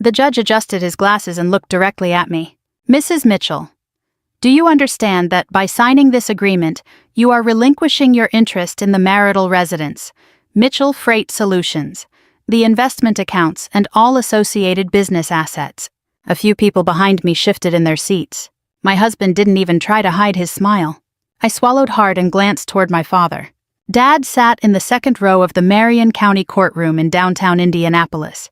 The judge adjusted his glasses and looked directly at me. Mrs. Mitchell, do you understand that by signing this agreement, you are relinquishing your interest in the marital residence, Mitchell Freight Solutions, the investment accounts, and all associated business assets? A few people behind me shifted in their seats. My husband didn't even try to hide his smile. I swallowed hard and glanced toward my father. Dad sat in the second row of the Marion County courtroom in downtown Indianapolis.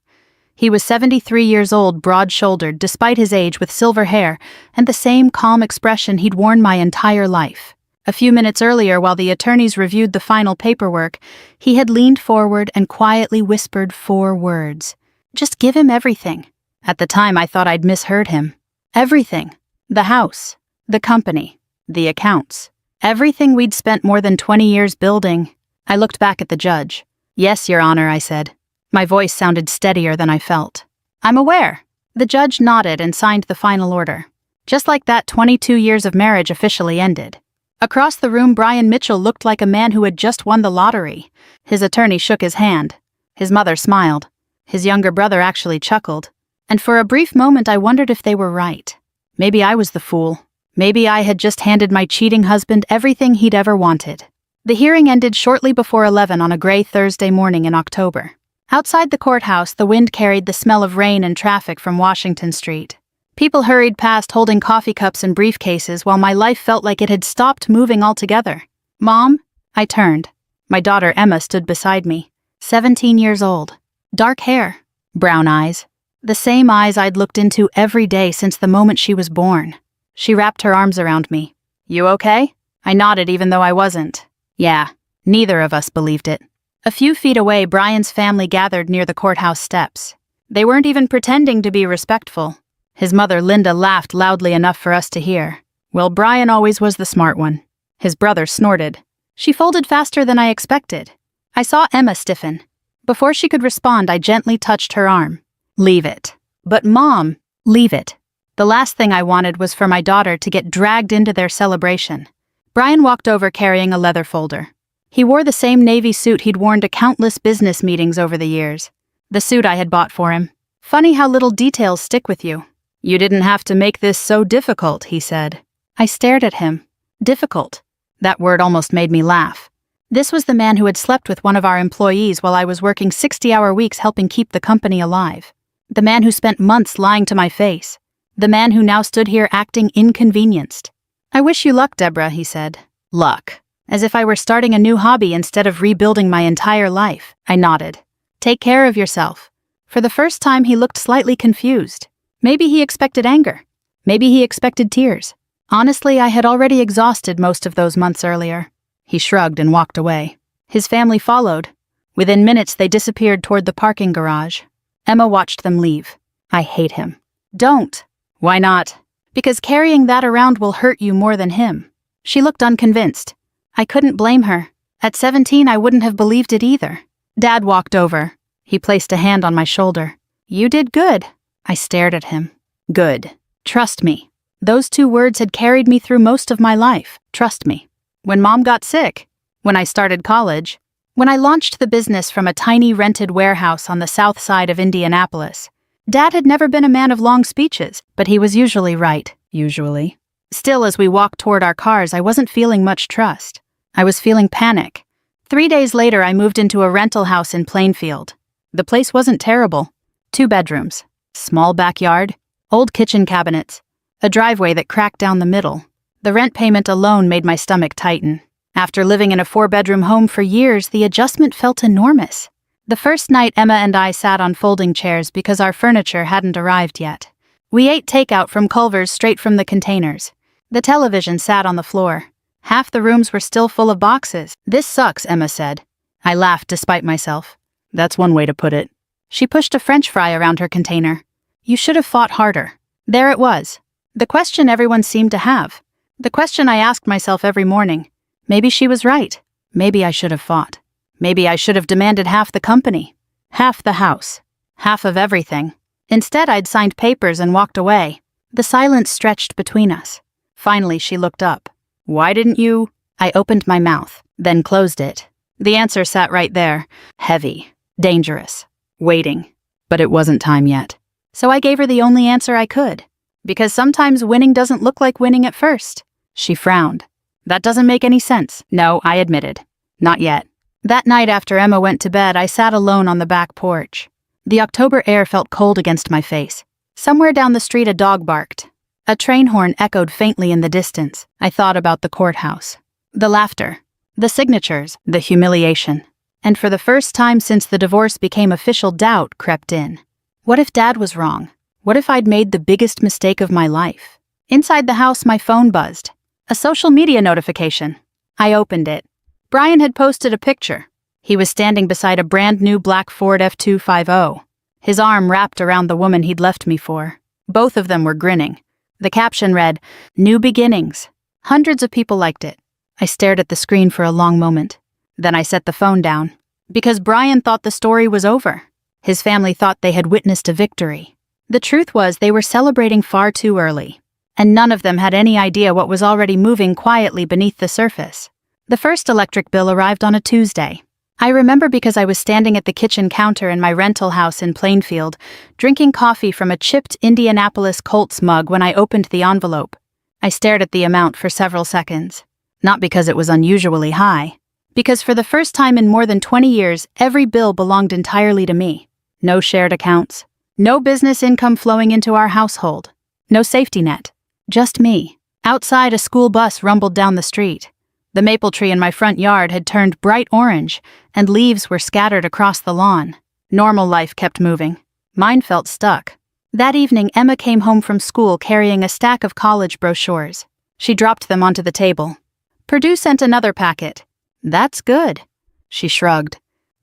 He was 73 years old, broad-shouldered, despite his age, with silver hair and the same calm expression he'd worn my entire life. A few minutes earlier, while the attorneys reviewed the final paperwork, he had leaned forward and quietly whispered 4 words. Just give him everything. At the time, I thought I'd misheard him. Everything. The house. The company. The accounts. Everything we'd spent more than 20 years building. I looked back at the judge. Yes, Your Honor, I said. My voice sounded steadier than I felt. I'm aware. The judge nodded and signed the final order. Just like that, 22 years of marriage officially ended. Across the room, Brian Mitchell looked like a man who had just won the lottery. His attorney shook his hand. His mother smiled. His younger brother actually chuckled. And for a brief moment, I wondered if they were right. Maybe I was the fool. Maybe I had just handed my cheating husband everything he'd ever wanted. The hearing ended shortly before 11 on a gray Thursday morning in October. Outside the courthouse, the wind carried the smell of rain and traffic from Washington Street. People hurried past holding coffee cups and briefcases while my life felt like it had stopped moving altogether. Mom? I turned. My daughter Emma stood beside me, 17 years old. Dark hair, brown eyes. The same eyes I'd looked into every day since the moment she was born. She wrapped her arms around me. You okay? I nodded even though I wasn't. Yeah, neither of us believed it. A few feet away, Brian's family gathered near the courthouse steps. They weren't even pretending to be respectful. His mother, Linda, laughed loudly enough for us to hear. Well, Brian always was the smart one. His brother snorted. She folded faster than I expected. I saw Emma stiffen. Before she could respond, I gently touched her arm. Leave it. But Mom, leave it. The last thing I wanted was for my daughter to get dragged into their celebration. Brian walked over carrying a leather folder. He wore the same navy suit he'd worn to countless business meetings over the years. The suit I had bought for him. Funny how little details stick with you. You didn't have to make this so difficult, he said. I stared at him. Difficult. That word almost made me laugh. This was the man who had slept with one of our employees while I was working 60-hour weeks helping keep the company alive. The man who spent months lying to my face. The man who now stood here acting inconvenienced. I wish you luck, Deborah, he said. Luck. As if I were starting a new hobby instead of rebuilding my entire life. I nodded. Take care of yourself. For the first time, he looked slightly confused. Maybe he expected anger. Maybe he expected tears. Honestly, I had already exhausted most of those months earlier. He shrugged and walked away. His family followed. Within minutes, they disappeared toward the parking garage. Emma watched them leave. I hate him. Don't. Why not? Because carrying that around will hurt you more than him. She looked unconvinced. I couldn't blame her. At 17, I wouldn't have believed it either. Dad walked over. He placed a hand on my shoulder. You did good. I stared at him. Good. Trust me. Those 2 words had carried me through most of my life. Trust me. When Mom got sick. When I started college. When I launched the business from a tiny rented warehouse on the south side of Indianapolis. Dad had never been a man of long speeches, but he was usually right. Usually. Still, as we walked toward our cars, I wasn't feeling much trust. I was feeling panic. 3 days later, I moved into a rental house in Plainfield. The place wasn't terrible. 2 bedrooms. Small backyard. Old kitchen cabinets. A driveway that cracked down the middle. The rent payment alone made my stomach tighten. After living in a 4-bedroom home for years, the adjustment felt enormous. The first night, Emma and I sat on folding chairs because our furniture hadn't arrived yet. We ate takeout from Culver's straight from the containers. The television sat on the floor. Half the rooms were still full of boxes. This sucks, Emma said. I laughed despite myself. That's one way to put it. She pushed a French fry around her container. You should have fought harder. There it was. The question everyone seemed to have. The question I asked myself every morning. Maybe she was right. Maybe I should have fought. Maybe I should have demanded half the company. Half the house. Half of everything. Instead, I'd signed papers and walked away. The silence stretched between us. Finally, she looked up. Why didn't you? I opened my mouth, then closed it. The answer sat right there. Heavy. Dangerous. Waiting. But it wasn't time yet. So I gave her the only answer I could. Because sometimes winning doesn't look like winning at first. She frowned. That doesn't make any sense. No, I admitted. Not yet. That night after Emma went to bed, I sat alone on the back porch. The October air felt cold against my face. Somewhere down the street a dog barked. A train horn echoed faintly in the distance. I thought about the courthouse. The laughter. The signatures. The humiliation. And for the first time since the divorce became official, doubt crept in. What if Dad was wrong? What if I'd made the biggest mistake of my life? Inside the house, my phone buzzed. A social media notification. I opened it. Brian had posted a picture. He was standing beside a brand new black Ford F250. His arm wrapped around the woman he'd left me for. Both of them were grinning. The caption read, "New beginnings." Hundreds of people liked it. I stared at the screen for a long moment. Then I set the phone down. Because Brian thought the story was over. His family thought they had witnessed a victory. The truth was they were celebrating far too early. And none of them had any idea what was already moving quietly beneath the surface. The first electric bill arrived on a Tuesday. I remember because I was standing at the kitchen counter in my rental house in Plainfield, drinking coffee from a chipped Indianapolis Colts mug when I opened the envelope. I stared at the amount for several seconds. Not because it was unusually high. Because for the first time in more than 20 years, every bill belonged entirely to me. No shared accounts. No business income flowing into our household. No safety net. Just me. Outside, a school bus rumbled down the street. The maple tree in my front yard had turned bright orange, and leaves were scattered across the lawn. Normal life kept moving. Mine felt stuck. That evening, Emma came home from school carrying a stack of college brochures. She dropped them onto the table. Purdue sent another packet. That's good. She shrugged.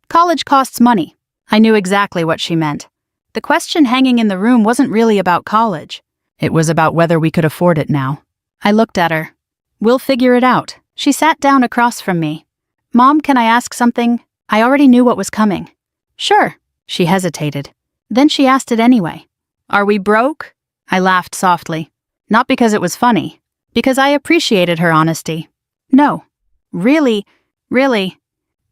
College costs money. I knew exactly what she meant. The question hanging in the room wasn't really about college. It was about whether we could afford it now. I looked at her. We'll figure it out. She sat down across from me. Mom, can I ask something? I already knew what was coming. Sure. She hesitated. Then she asked it anyway. Are we broke? I laughed softly. Not because it was funny. Because I appreciated her honesty. No. Really?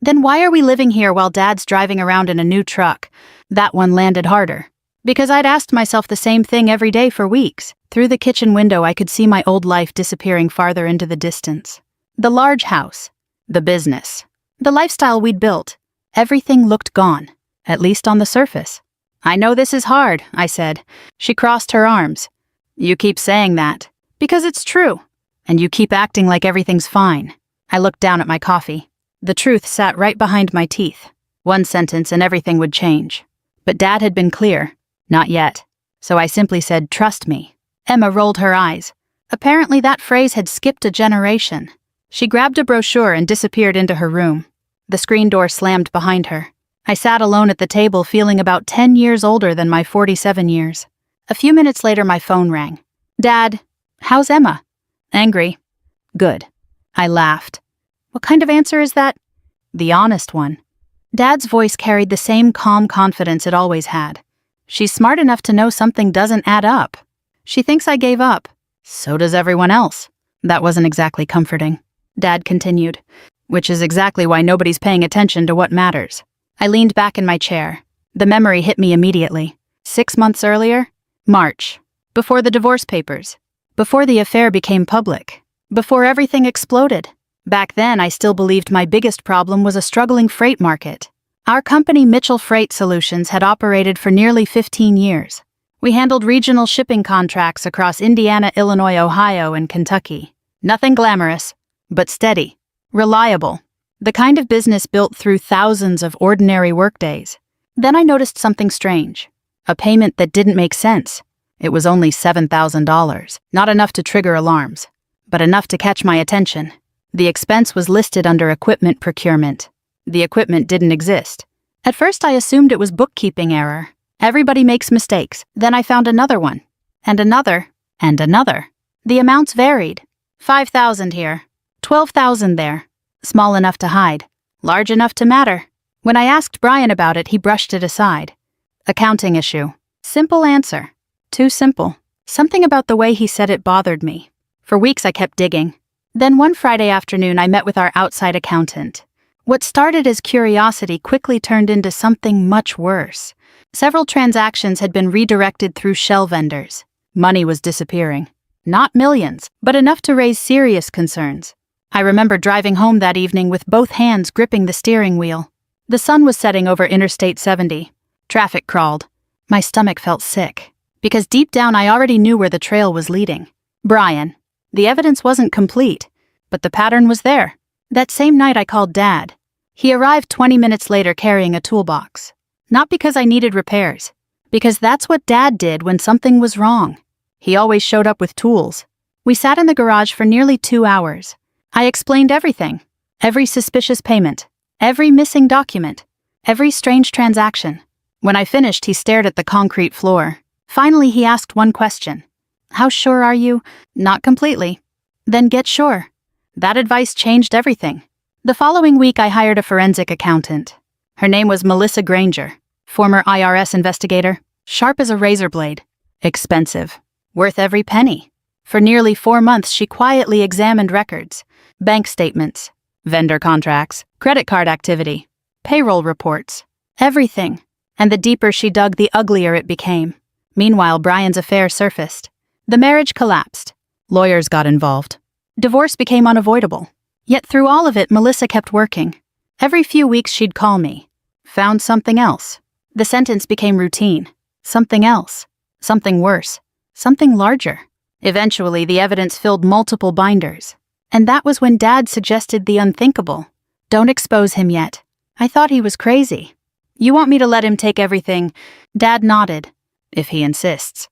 Then why are we living here while Dad's driving around in a new truck? That one landed harder. Because I'd asked myself the same thing every day for weeks. Through the kitchen window, I could see my old life disappearing farther into the distance. The large house. The business. The lifestyle we'd built. Everything looked gone. At least on the surface. I know this is hard, I said. She crossed her arms. You keep saying that. Because it's true. And you keep acting like everything's fine. I looked down at my coffee. The truth sat right behind my teeth. One sentence and everything would change. But Dad had been clear. Not yet. So I simply said, trust me. Emma rolled her eyes. Apparently that phrase had skipped a generation. She grabbed a brochure and disappeared into her room. The screen door slammed behind her. I sat alone at the table feeling about 10 years older than my 47 years. A few minutes later my phone rang. Dad, how's Emma? Angry. Good. I laughed. What kind of answer is that? The honest one. Dad's voice carried the same calm confidence it always had. She's smart enough to know something doesn't add up. She thinks I gave up. So does everyone else. That wasn't exactly comforting. Dad continued. Which is exactly why nobody's paying attention to what matters. I leaned back in my chair. The memory hit me immediately. 6 months earlier? March. Before the divorce papers. Before the affair became public. Before everything exploded. Back then, I still believed my biggest problem was a struggling freight market. Our company, Mitchell Freight Solutions, had operated for nearly 15 years. We handled regional shipping contracts across Indiana, Illinois, Ohio, and Kentucky. Nothing glamorous, but steady, reliable. The kind of business built through thousands of ordinary workdays. Then I noticed something strange. A payment that didn't make sense. It was only $7,000, not enough to trigger alarms, but enough to catch my attention. The expense was listed under equipment procurement. The equipment didn't exist. At first I assumed it was bookkeeping error. Everybody makes mistakes. Then I found another one. And another. And another. The amounts varied. 5,000 here. 12,000 there. Small enough to hide. Large enough to matter. When I asked Brian about it, he brushed it aside. Accounting issue. Simple answer. Too simple. Something about the way he said it bothered me. For weeks I kept digging. Then one Friday afternoon I met with our outside accountant. What started as curiosity quickly turned into something much worse. Several transactions had been redirected through shell vendors. Money was disappearing. Not millions, but enough to raise serious concerns. I remember driving home that evening with both hands gripping the steering wheel. The sun was setting over Interstate 70. Traffic crawled. My stomach felt sick, because deep down I already knew where the trail was leading. Brian. The evidence wasn't complete, but the pattern was there. That same night I called Dad. He arrived 20 minutes later carrying a toolbox. Not because I needed repairs, because that's what Dad did when something was wrong. He always showed up with tools. We sat in the garage for nearly 2 hours. I explained everything. Every suspicious payment. Every missing document. Every strange transaction. When I finished, he stared at the concrete floor. Finally, he asked one question. How sure are you? Not completely. Then get sure. That advice changed everything. The following week, I hired a forensic accountant. Her name was Melissa Granger, former IRS investigator, sharp as a razor blade, expensive, worth every penny. For nearly 4 months, she quietly examined records, bank statements, vendor contracts, credit card activity, payroll reports, everything. And the deeper she dug, the uglier it became. Meanwhile, Brian's affair surfaced. The marriage collapsed. Lawyers got involved. Divorce became unavoidable. Yet through all of it, Melissa kept working. Every few weeks she'd call me. Found something else. The sentence became routine. Something else. Something worse. Something larger. Eventually, the evidence filled multiple binders. And that was when Dad suggested the unthinkable. Don't expose him yet. I thought he was crazy. You want me to let him take everything? Dad nodded. If he insists.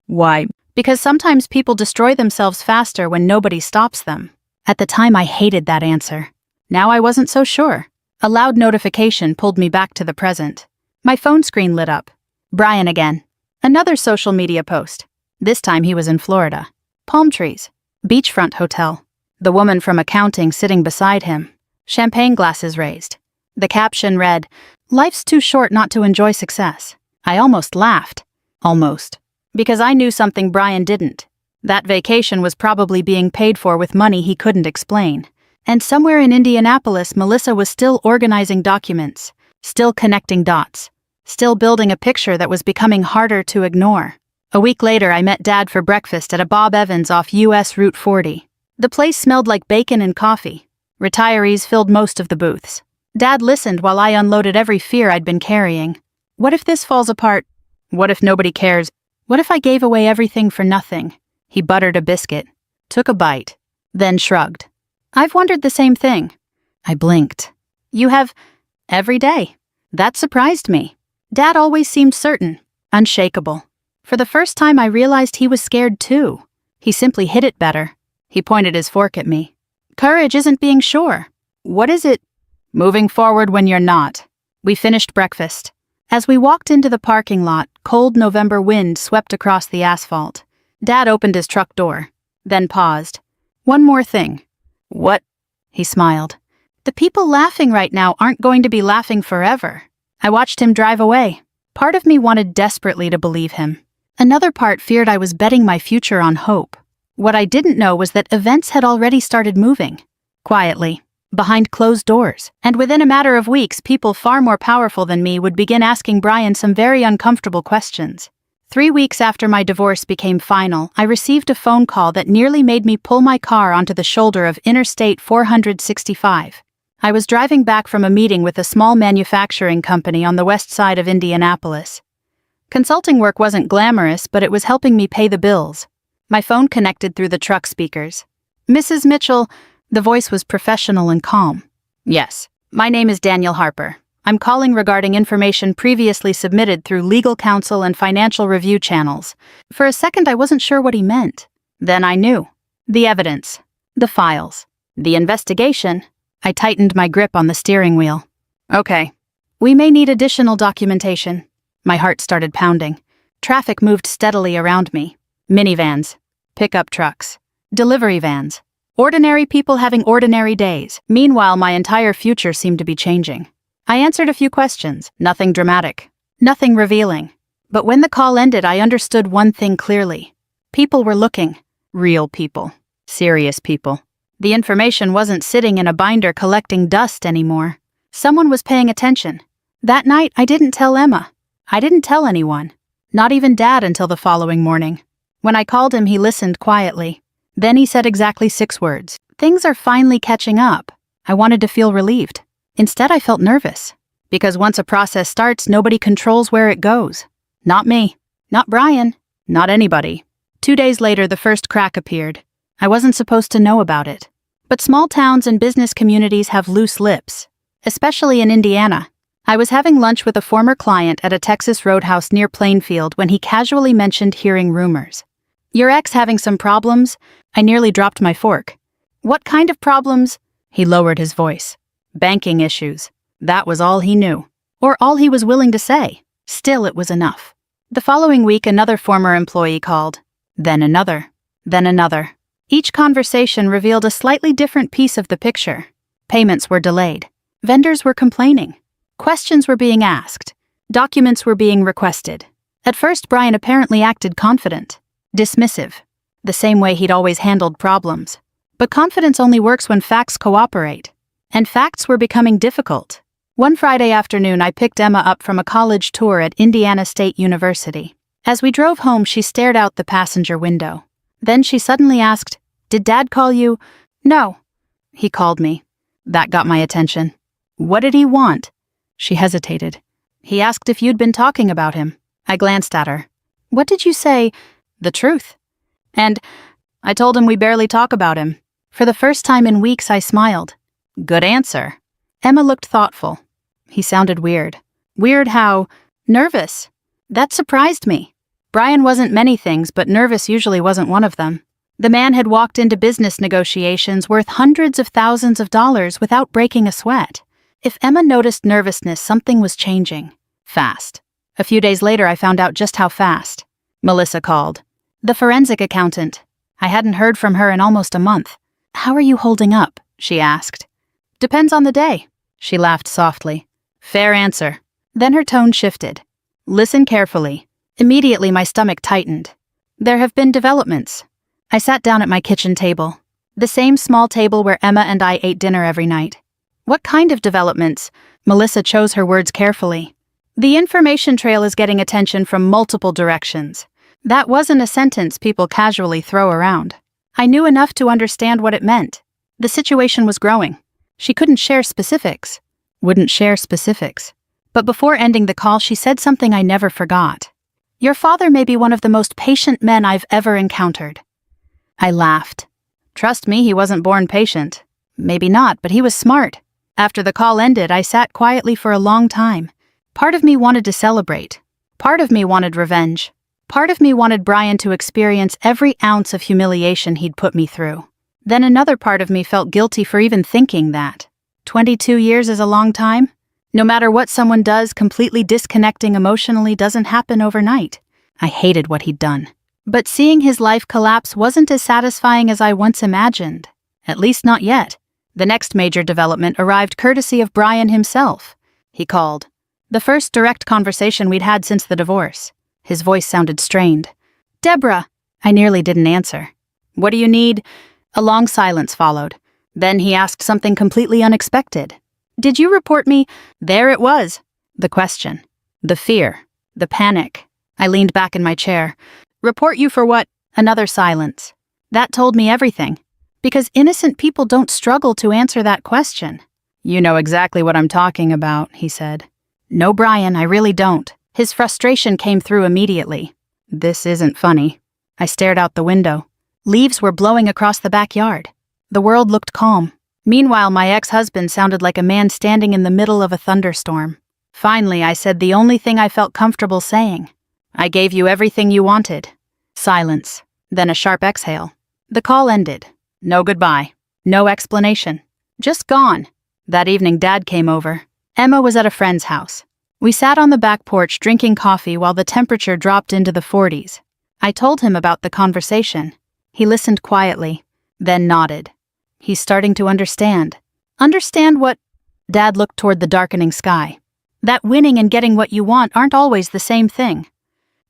Why? Because sometimes people destroy themselves faster when nobody stops them. At the time, I hated that answer. Now I wasn't so sure. A loud notification pulled me back to the present. My phone screen lit up. Brian again. Another social media post. This time he was in Florida. Palm trees. Beachfront hotel. The woman from accounting sitting beside him. Champagne glasses raised. The caption read, "Life's too short not to enjoy success." I almost laughed. Almost. Because I knew something Brian didn't. That vacation was probably being paid for with money he couldn't explain. And somewhere in Indianapolis, Melissa was still organizing documents, still connecting dots, still building a picture that was becoming harder to ignore. A week later, I met Dad for breakfast at a Bob Evans off US Route 40. The place smelled like bacon and coffee. Retirees filled most of the booths. Dad listened while I unloaded every fear I'd been carrying. What if this falls apart? What if nobody cares? What if I gave away everything for nothing? He buttered a biscuit, took a bite, then shrugged. I've wondered the same thing. I blinked. You have? Every day. That surprised me. Dad always seemed certain, unshakable. For the first time, I realized he was scared too. He simply hid it better. He pointed his fork at me. Courage isn't being sure. What is it? Moving forward when you're not. We finished breakfast. As we walked into the parking lot, cold November wind swept across the asphalt. Dad opened his truck door, then paused. One more thing. What? He smiled. The people laughing right now aren't going to be laughing forever. I watched him drive away. Part of me wanted desperately to believe him. Another part feared I was betting my future on hope. What I didn't know was that events had already started moving. Quietly. Behind closed doors. And within a matter of weeks, people far more powerful than me would begin asking Brian some very uncomfortable questions. 3 weeks after my divorce became final, I received a phone call that nearly made me pull my car onto the shoulder of Interstate 465. I was driving back from a meeting with a small manufacturing company on the west side of Indianapolis. Consulting work wasn't glamorous, but it was helping me pay the bills. My phone connected through the truck speakers. Mrs. Mitchell, the voice was professional and calm. Yes, my name is Daniel Harper. I'm calling regarding information previously submitted through legal counsel and financial review channels. For a second, I wasn't sure what he meant. Then I knew. The evidence. The files. The investigation. I tightened my grip on the steering wheel. Okay. We may need additional documentation. My heart started pounding. Traffic moved steadily around me. Minivans. Pickup trucks. Delivery vans. Ordinary people having ordinary days. Meanwhile, my entire future seemed to be changing. I answered a few questions, nothing dramatic, nothing revealing. But when the call ended, I understood one thing clearly. People were looking. Real people. Serious people. The information wasn't sitting in a binder collecting dust anymore. Someone was paying attention. That night, I didn't tell Emma. I didn't tell anyone. Not even Dad until the following morning. When I called him, he listened quietly. Then he said exactly 6 words. Things are finally catching up. I wanted to feel relieved. Instead, I felt nervous. Because once a process starts, nobody controls where it goes. Not me. Not Brian. Not anybody. 2 days later, the first crack appeared. I wasn't supposed to know about it. But small towns and business communities have loose lips. Especially in Indiana. I was having lunch with a former client at a Texas roadhouse near Plainfield when he casually mentioned hearing rumors. Your ex having some problems? I nearly dropped my fork. What kind of problems? He lowered his voice. Banking issues. That was all he knew. Or all he was willing to say. Still, it was enough. The following week, another former employee called. Then another. Then another. Each conversation revealed a slightly different piece of the picture. Payments were delayed. Vendors were complaining. Questions were being asked. Documents were being requested. At first, Brian apparently acted confident. Dismissive. The same way he'd always handled problems. But confidence only works when facts cooperate. And facts were becoming difficult. One Friday afternoon, I picked Emma up from a college tour at Indiana State University. As we drove home, she stared out the passenger window. Then she suddenly asked, "Did Dad call you?" "No." "He called me." That got my attention. "What did he want?" She hesitated. "He asked if you'd been talking about him." I glanced at her. "What did you say?" "The truth." And I told him we barely talk about him. For the first time in weeks, I smiled. "Good answer." Emma looked thoughtful. He sounded weird. Weird how? Nervous. That surprised me. Brian wasn't many things, but nervous usually wasn't one of them. The man had walked into business negotiations worth hundreds of thousands of dollars without breaking a sweat. If Emma noticed nervousness, something was changing. Fast. A few days later, I found out just how fast. Melissa called. The forensic accountant. I hadn't heard from her in almost a month. "How are you holding up?" she asked. "Depends on the day." She laughed softly. "Fair answer." Then her tone shifted. "Listen carefully." Immediately, my stomach tightened. There have been developments. I sat down at my kitchen table. The same small table where Emma and I ate dinner every night. "What kind of developments?" Melissa chose her words carefully. "The information trail is getting attention from multiple directions." That wasn't a sentence people casually throw around. I knew enough to understand what it meant. The situation was growing. She couldn't share specifics. Wouldn't share specifics. But before ending the call, she said something I never forgot. "Your father may be one of the most patient men I've ever encountered." I laughed. Trust me, he wasn't born patient. Maybe not, but he was smart. After the call ended, I sat quietly for a long time. Part of me wanted to celebrate. Part of me wanted revenge. Part of me wanted Brian to experience every ounce of humiliation he'd put me through. Then another part of me felt guilty for even thinking that. 22 years is a long time. No matter what someone does, completely disconnecting emotionally doesn't happen overnight. I hated what he'd done. But seeing his life collapse wasn't as satisfying as I once imagined. At least not yet. The next major development arrived courtesy of Brian himself. He called. The first direct conversation we'd had since the divorce. His voice sounded strained. "Deborah." I nearly didn't answer. "What do you need?" A long silence followed. Then he asked something completely unexpected. "Did you report me?" There it was. The question. The fear. The panic. I leaned back in my chair. "Report you for what?" Another silence. That told me everything. Because innocent people don't struggle to answer that question. "You know exactly what I'm talking about," he said. "No, Brian, I really don't." His frustration came through immediately. "This isn't funny." I stared out the window. Leaves were blowing across the backyard. The world looked calm. Meanwhile, my ex-husband sounded like a man standing in the middle of a thunderstorm. Finally, I said the only thing I felt comfortable saying. "I gave you everything you wanted." Silence. Then a sharp exhale. The call ended. No goodbye. No explanation. Just gone. That evening, Dad came over. Emma was at a friend's house. We sat on the back porch drinking coffee while the temperature dropped into the 40s. I told him about the conversation. He listened quietly, then nodded. He's starting to understand. Understand what? Dad looked toward the darkening sky. That winning and getting what you want aren't always the same thing.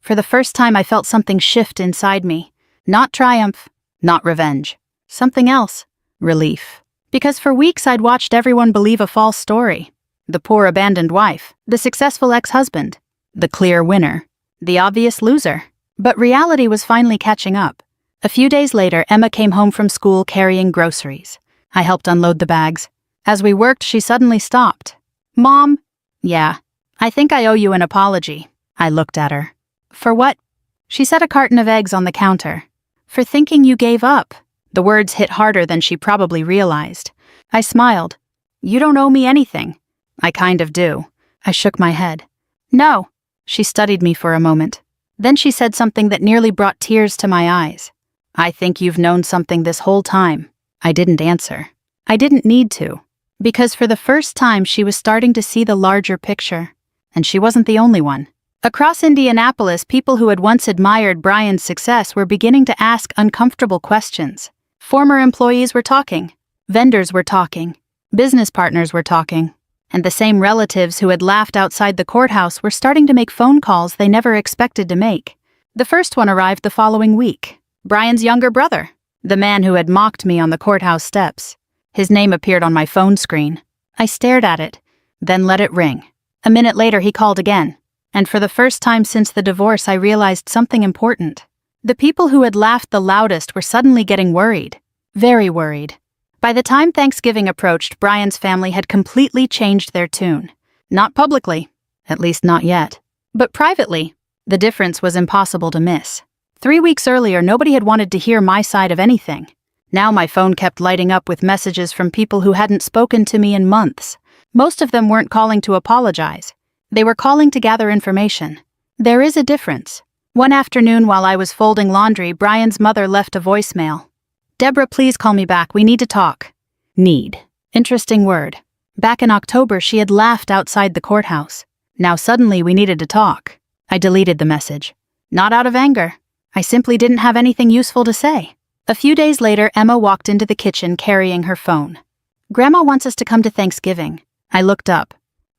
For the first time, I felt something shift inside me. Not triumph, not revenge. Something else. Relief. Because for weeks I'd watched everyone believe a false story. The poor abandoned wife, the successful ex-husband. The clear winner. The obvious loser. But reality was finally catching up. A few days later, Emma came home from school carrying groceries. I helped unload the bags. As we worked, she suddenly stopped. "Mom?" "Yeah. I think I owe you an apology." I looked at her. "For what?" She set a carton of eggs on the counter. "For thinking you gave up." The words hit harder than she probably realized. I smiled. "You don't owe me anything." "I kind of do." I shook my head. "No." She studied me for a moment. Then she said something that nearly brought tears to my eyes. "I think you've known something this whole time." I didn't answer. I didn't need to. Because for the first time she was starting to see the larger picture. And she wasn't the only one. Across Indianapolis, people who had once admired Brian's success were beginning to ask uncomfortable questions. Former employees were talking. Vendors were talking. Business partners were talking. And the same relatives who had laughed outside the courthouse were starting to make phone calls they never expected to make. The first one arrived the following week. Brian's younger brother. The man who had mocked me on the courthouse steps. His name appeared on my phone screen. I stared at it, then let it ring. A minute later he called again. And for the first time since the divorce, I realized something important. The people who had laughed the loudest were suddenly getting worried. Very worried. By the time Thanksgiving approached, Brian's family had completely changed their tune. Not publicly, at least not yet, but privately. The difference was impossible to miss. 3 weeks earlier, nobody had wanted to hear my side of anything. Now my phone kept lighting up with messages from people who hadn't spoken to me in months. Most of them weren't calling to apologize. They were calling to gather information. There is a difference. One afternoon while I was folding laundry, Brian's mother left a voicemail. "Deborah, please call me back. We need to talk." Need. Interesting word. Back in October, she had laughed outside the courthouse. Now suddenly we needed to talk. I deleted the message. Not out of anger. I simply didn't have anything useful to say. A few days later, Emma walked into the kitchen carrying her phone. "Grandma wants us to come to Thanksgiving." I looked up.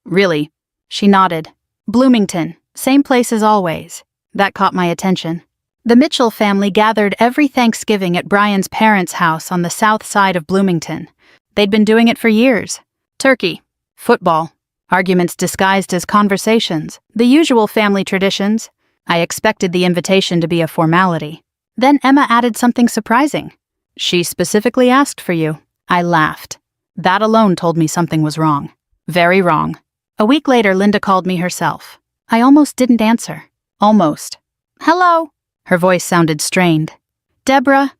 "Really?" She nodded. "Bloomington. Same place as always." That caught my attention. The Mitchell family gathered every Thanksgiving at Brian's parents' house on the south side of Bloomington. They'd been doing it for years. Turkey, football, arguments disguised as conversations, the usual family traditions. I expected the invitation to be a formality. Then Emma added something surprising. "She specifically asked for you." I laughed. That alone told me something was wrong. Very wrong. A week later, Linda called me herself. I almost didn't answer. Almost. "Hello." Her voice sounded strained. "Deborah?"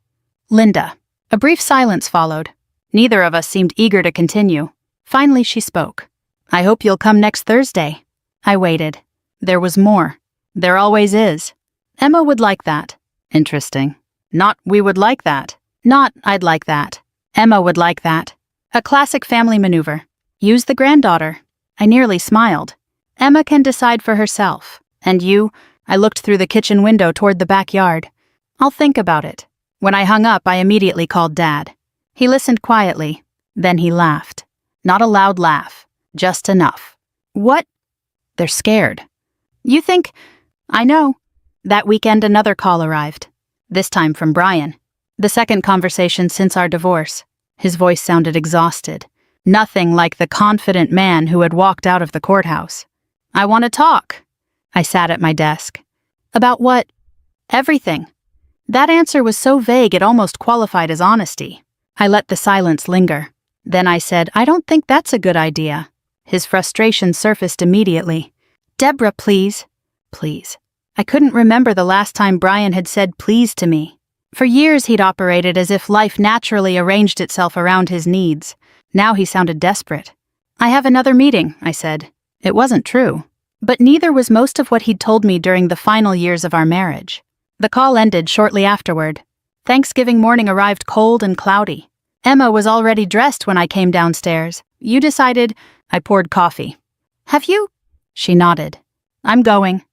"Linda." A brief silence followed. Neither of us seemed eager to continue. Finally, she spoke. "I hope you'll come next Thursday." I waited. There was more. There always is. Emma would like that. Interesting. Not "we would like that." Not "I'd like that." Emma would like that. A classic family maneuver. Use the granddaughter. I nearly smiled. Emma can decide for herself. And you? I looked through the kitchen window toward the backyard. "I'll think about it." When I hung up, I immediately called Dad. He listened quietly. Then he laughed. Not a loud laugh. Just enough. "What?" "They're scared." "You think—" "I know." That weekend, another call arrived. This time from Brian. The second conversation since our divorce. His voice sounded exhausted. Nothing like the confident man who had walked out of the courthouse. "I want to talk." I sat at my desk. "About what?" "Everything." That answer was so vague it almost qualified as honesty. I let the silence linger. Then I said, "I don't think that's a good idea." His frustration surfaced immediately. "Deborah, please." Please. I couldn't remember the last time Brian had said please to me. For years he'd operated as if life naturally arranged itself around his needs. Now he sounded desperate. "I have another meeting," I said. It wasn't true. But neither was most of what he'd told me during the final years of our marriage. The call ended shortly afterward. Thanksgiving morning arrived cold and cloudy. Emma was already dressed when I came downstairs. "You decided—" I poured coffee. "Have you?" She nodded. "I'm going."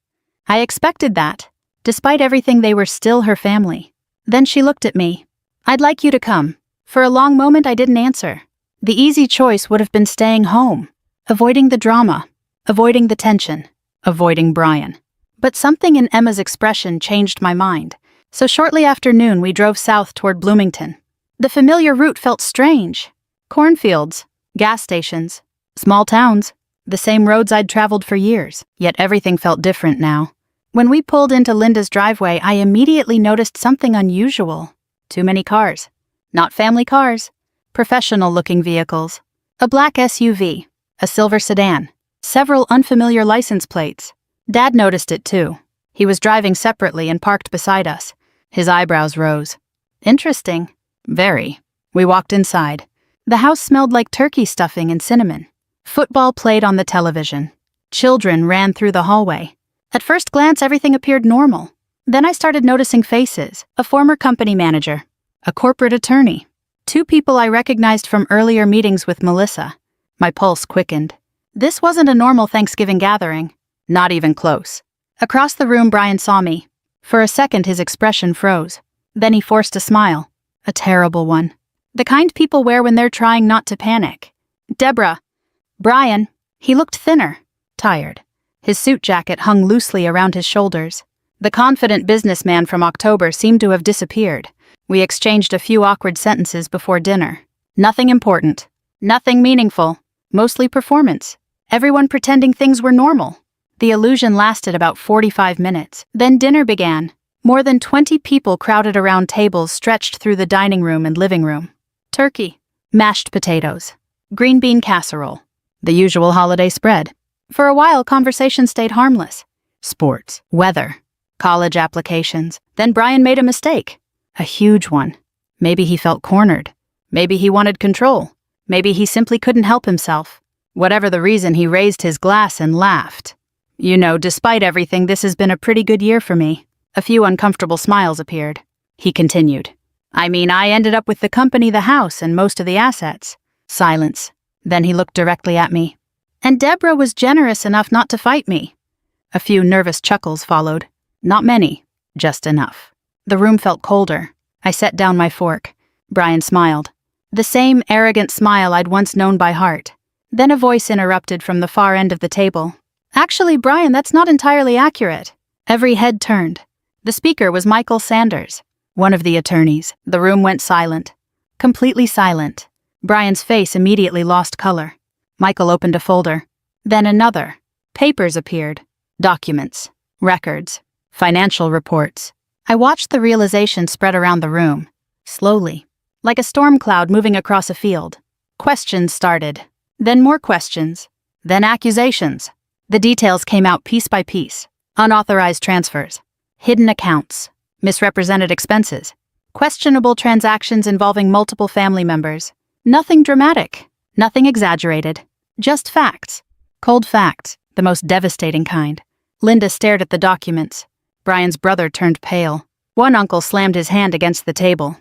I expected that. Despite everything, they were still her family. Then she looked at me. "I'd like you to come." For a long moment I didn't answer. The easy choice would have been staying home, avoiding the drama, avoiding the tension, avoiding Brian. But something in Emma's expression changed my mind. So shortly after noon, we drove south toward Bloomington. The familiar route felt strange. Cornfields, gas stations, small towns. The same roads I'd traveled for years, yet everything felt different now. When we pulled into Linda's driveway, I immediately noticed something unusual. Too many cars. Not family cars. Professional-looking vehicles. A black SUV. A silver sedan. Several unfamiliar license plates. Dad noticed it too. He was driving separately and parked beside us. His eyebrows rose. Interesting. Very. We walked inside. The house smelled like turkey stuffing and cinnamon. Football played on the television. Children ran through the hallway. At first glance, everything appeared normal. Then I started noticing faces. A former company manager. A corporate attorney. 2 people I recognized from earlier meetings with Melissa. My pulse quickened. This wasn't a normal Thanksgiving gathering. Not even close. Across the room, Brian saw me. For a second, his expression froze. Then he forced a smile. A terrible one. The kind people wear when they're trying not to panic. Deborah. Brian. He looked thinner. Tired. His suit jacket hung loosely around his shoulders. The confident businessman from October seemed to have disappeared. We exchanged a few awkward sentences before dinner. Nothing important. Nothing meaningful. Mostly performance. Everyone pretending things were normal. The illusion lasted about 45 minutes. Then dinner began. More than 20 people crowded around tables stretched through the dining room and living room. Turkey. Mashed potatoes. Green bean casserole. The usual holiday spread. For a while, conversation stayed harmless. Sports. Weather. College applications. Then Brian made a mistake. A huge one. Maybe he felt cornered. Maybe he wanted control. Maybe he simply couldn't help himself. Whatever the reason, he raised his glass and laughed. You know, despite everything, this has been a pretty good year for me. A few uncomfortable smiles appeared. He continued. I mean, I ended up with the company, the house, and most of the assets. Silence. Then he looked directly at me. And Deborah was generous enough not to fight me. A few nervous chuckles followed. Not many, just enough. The room felt colder. I set down my fork. Brian smiled. The same arrogant smile I'd once known by heart. Then a voice interrupted from the far end of the table. Actually, Brian, that's not entirely accurate. Every head turned. The speaker was Michael Sanders, one of the attorneys. The room went silent. Completely silent. Brian's face immediately lost color. Michael opened a folder. Then another. Papers appeared. Documents. Records. Financial reports. I watched the realization spread around the room. Slowly. Like a storm cloud moving across a field. Questions started. Then more questions. Then accusations. The details came out piece by piece. Unauthorized transfers. Hidden accounts. Misrepresented expenses. Questionable transactions involving multiple family members. Nothing dramatic. Nothing exaggerated. Just facts. Cold facts. The most devastating kind. Linda stared at the documents. Brian's brother turned pale. One uncle slammed his hand against the table.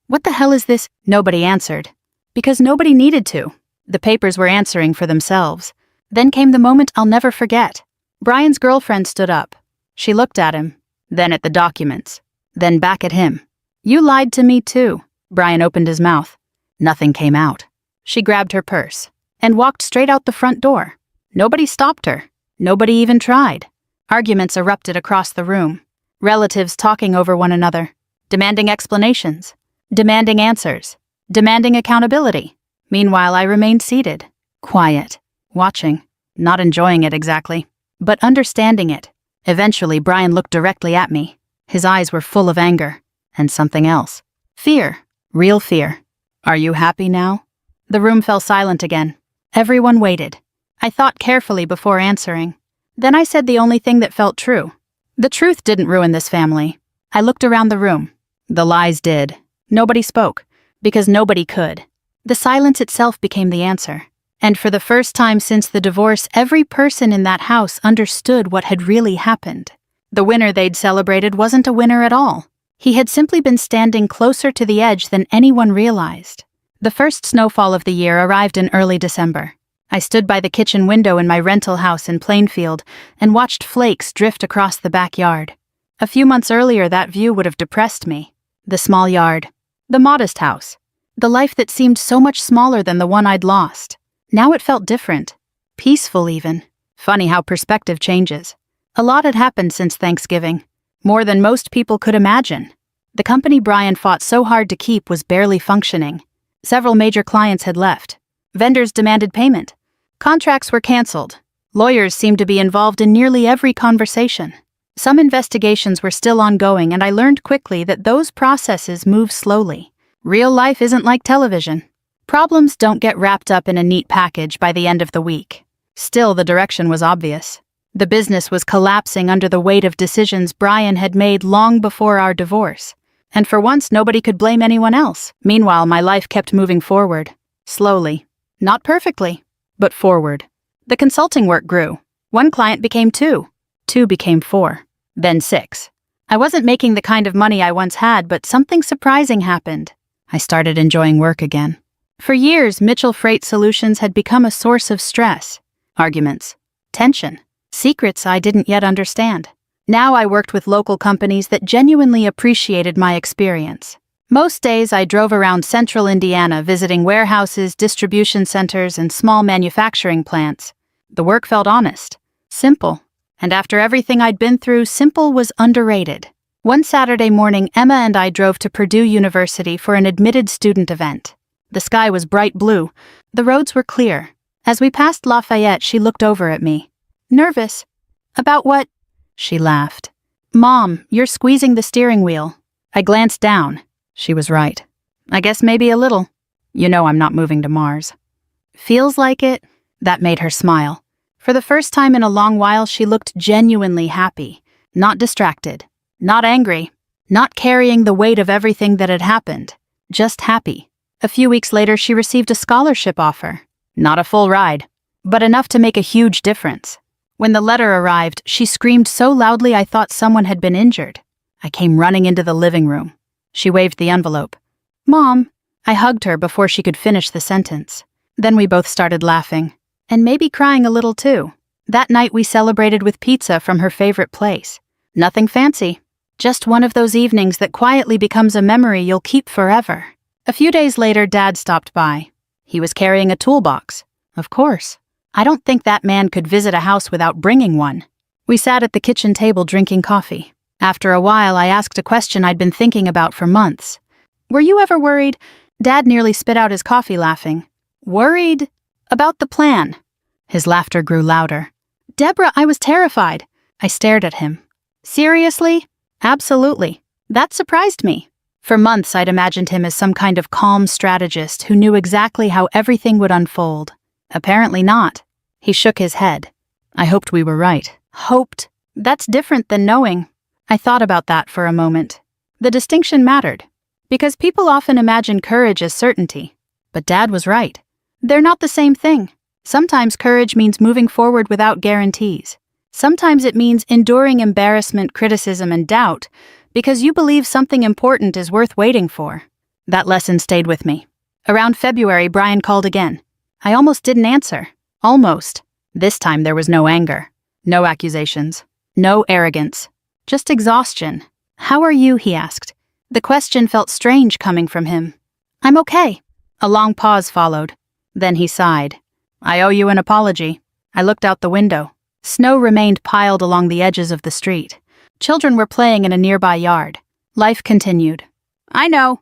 What the hell is this? Nobody answered. Because nobody needed to. The papers were answering for themselves. Then came the moment I'll never forget. Brian's girlfriend stood up. She looked at him, then at the documents, then back at him. You lied to me too. Brian opened his mouth. Nothing came out. She grabbed her purse and walked straight out the front door. Nobody stopped her. Nobody even tried. Arguments erupted across the room. Relatives talking over one another, demanding explanations, demanding answers, demanding accountability. Meanwhile, I remained seated, quiet, watching, not enjoying it exactly, but understanding it. Eventually, Brian looked directly at me. His eyes were full of anger, and something else. Fear, real fear. Are you happy now? The room fell silent again. Everyone waited. I thought carefully before answering. Then I said the only thing that felt true. The truth didn't ruin this family. I looked around the room. The lies did. Nobody spoke, because nobody could. The silence itself became the answer. And for the first time since the divorce, every person in that house understood what had really happened. The winner they'd celebrated wasn't a winner at all. He had simply been standing closer to the edge than anyone realized. The first snowfall of the year arrived in early December. I stood by the kitchen window in my rental house in Plainfield and watched flakes drift across the backyard. A few months earlier, that view would have depressed me. The small yard. The modest house. The life that seemed so much smaller than the one I'd lost. Now it felt different. Peaceful even. Funny how perspective changes. A lot had happened since Thanksgiving. More than most people could imagine. The company Brian fought so hard to keep was barely functioning. Several major clients had left. Vendors demanded payment. Contracts were canceled. Lawyers seemed to be involved in nearly every conversation. Some investigations were still ongoing, and I learned quickly that those processes move slowly. Real life isn't like television. Problems don't get wrapped up in a neat package by the end of the week. Still, the direction was obvious. The business was collapsing under the weight of decisions Brian had made long before our divorce. And for once, nobody could blame anyone else. Meanwhile, my life kept moving forward. Slowly. Not perfectly, but forward. The consulting work grew. 1 client became 2. 2 became 4. Then 6. I wasn't making the kind of money I once had, but something surprising happened. I started enjoying work again. For years, Mitchell Freight Solutions had become a source of stress. Arguments. Tension. Secrets I didn't yet understand. Now I worked with local companies that genuinely appreciated my experience. Most days I drove around central Indiana visiting warehouses, distribution centers, and small manufacturing plants. The work felt honest, simple, and after everything I'd been through, simple was underrated. One Saturday morning, Emma and I drove to Purdue University for an admitted student event. The sky was bright blue. The roads were clear. As we passed Lafayette, she looked over at me. Nervous? About what? She laughed. Mom, you're squeezing the steering wheel. I glanced down. She was right. I guess maybe a little. You know I'm not moving to Mars. Feels like it? That made her smile. For the first time in a long while, she looked genuinely happy. Not distracted. Not angry. Not carrying the weight of everything that had happened. Just happy. A few weeks later, she received a scholarship offer. Not a full ride, but enough to make a huge difference. When the letter arrived, she screamed so loudly I thought someone had been injured. I came running into the living room. She waved the envelope. Mom. I hugged her before she could finish the sentence. Then we both started laughing. And maybe crying a little too. That night we celebrated with pizza from her favorite place. Nothing fancy. Just one of those evenings that quietly becomes a memory you'll keep forever. A few days later, Dad stopped by. He was carrying a toolbox. Of course. I don't think that man could visit a house without bringing one. We sat at the kitchen table drinking coffee. After a while, I asked a question I'd been thinking about for months. Were you ever worried? Dad nearly spit out his coffee laughing. Worried? About the plan. His laughter grew louder. Deborah, I was terrified. I stared at him. Seriously? Absolutely. That surprised me. For months, I'd imagined him as some kind of calm strategist who knew exactly how everything would unfold. Apparently not. He shook his head. I hoped we were right. Hoped? That's different than knowing. I thought about that for a moment. The distinction mattered. Because people often imagine courage as certainty. But Dad was right. They're not the same thing. Sometimes courage means moving forward without guarantees. Sometimes it means enduring embarrassment, criticism, and doubt because you believe something important is worth waiting for. That lesson stayed with me. Around February, Brian called again. I almost didn't answer. Almost. This time there was no anger. No accusations. No arrogance. Just exhaustion. How are you? He asked. The question felt strange coming from him. I'm okay. A long pause followed. Then he sighed. I owe you an apology. I looked out the window. Snow remained piled along the edges of the street. Children were playing in a nearby yard. Life continued. I know.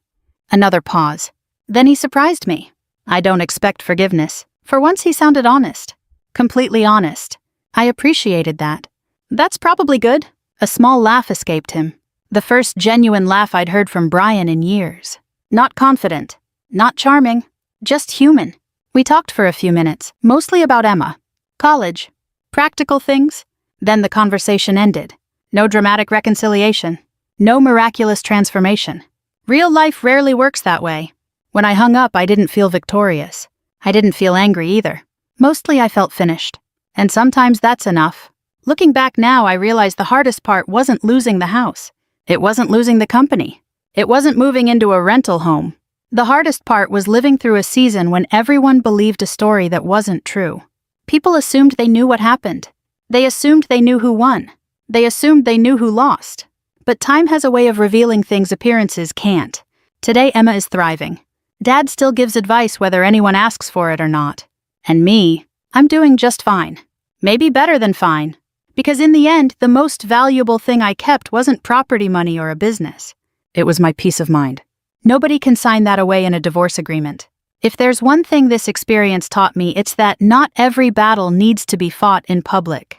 Another pause. Then he surprised me. I don't expect forgiveness. For once he sounded honest. Completely honest. I appreciated that. That's probably good. A small laugh escaped him. The first genuine laugh I'd heard from Brian in years. Not confident. Not charming. Just human. We talked for a few minutes, mostly about Emma. College. Practical things. Then the conversation ended. No dramatic reconciliation. No miraculous transformation. Real life rarely works that way. When I hung up, I didn't feel victorious. I didn't feel angry either. Mostly I felt finished. And sometimes that's enough. Looking back now, I realize the hardest part wasn't losing the house. It wasn't losing the company. It wasn't moving into a rental home. The hardest part was living through a season when everyone believed a story that wasn't true. People assumed they knew what happened. They assumed they knew who won. They assumed they knew who lost. But time has a way of revealing things appearances can't. Today, Emma is thriving. Dad still gives advice whether anyone asks for it or not. And me, I'm doing just fine. Maybe better than fine. Because in the end, the most valuable thing I kept wasn't property money or a business. It was my peace of mind. Nobody can sign that away in a divorce agreement. If there's one thing this experience taught me, it's that not every battle needs to be fought in public.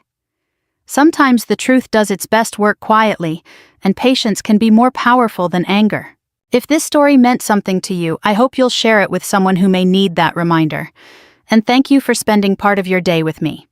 Sometimes the truth does its best work quietly, and patience can be more powerful than anger. If this story meant something to you, I hope you'll share it with someone who may need that reminder. And thank you for spending part of your day with me.